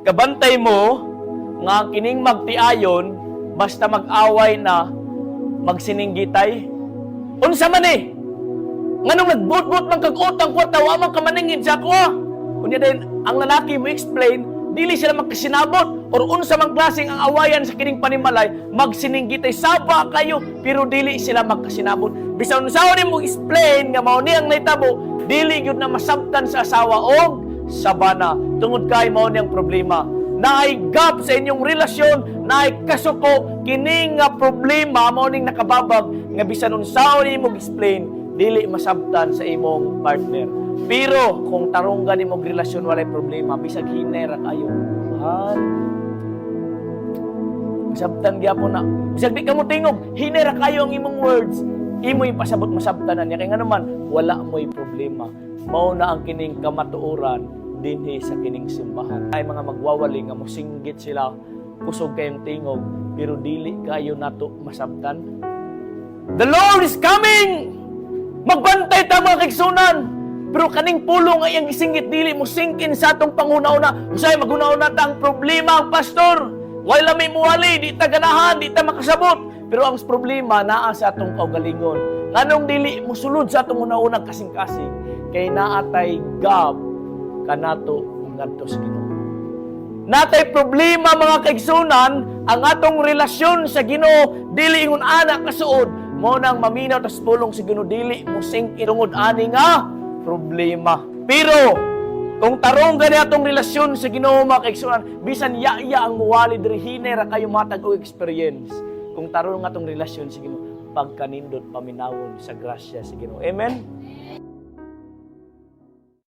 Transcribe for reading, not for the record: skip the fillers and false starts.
kabantay mo nga kining magtiayon basta mag-away na magsininggitay. Unsa man eh? Nganong nagbut-but man kag utang kwarta wa man ka maningid sa ako. Unya din ang lalaki mo explain dili sila magkasinabot or unsa man klaseng ang awayan sa kining panimalay magsininggitay saba kayo pero dili sila magkasinabot. Bisan unsaon nimo explain nga mao ni ang naitabo dili gyud na masabtan sa asawa og sabana tungod kay mao ni ang problema. Naay gap sa inyong relasyon, naay kasuko kining nga problema mao ning nakababag nga bisan unsaon nimo explain dili masabtan sa imong partner. Pero kung tarunggan imong relasyon walay problema bisag hinay ra kayo. Masabtan gyapon na. Bisag di ka mo tingog, hinay ra kayo ang imong words. Imo ipasabot masabtanan niya kay nga naman wala mo'y problema. Mao na ang kining kamatuoran dinhi sa kining simbahan. Ay mga magwawali nga mosinggit sila kusog kayong tingog pero dili kayo nato masabtan. The Lord is coming! Magbantay ta mga kaigsunan! Pero kaning pulong ay ang isingit dili mo singkin sa atong panguna-una. Usay maguna-una ta ang problema ang pastor. Wala may muwali, di ta ganahan, di ta makasabot. Pero ang problema naa sa atong kaugalingon. Nganong dili mo sulod sa atong una-unang kasing-kasing kay naatay gab kanato ngadto sa Ginoo. Natay problema mga kaigsunan ang atong relasyon sa Ginoo dili ingon ana kasuod mo nang maminaw tas pulong sa Ginoo dili mo singkin tungod ani nga problema. Pero kung tarong gani atong relasyon sa Ginoo mga kaigsunan bisan ya ang muwali diri hinay ra kayo matag og experience. Kung tarong atong relasyon sa Ginoo pagkanindot paminawon sa grasya sa Ginoo. Amen.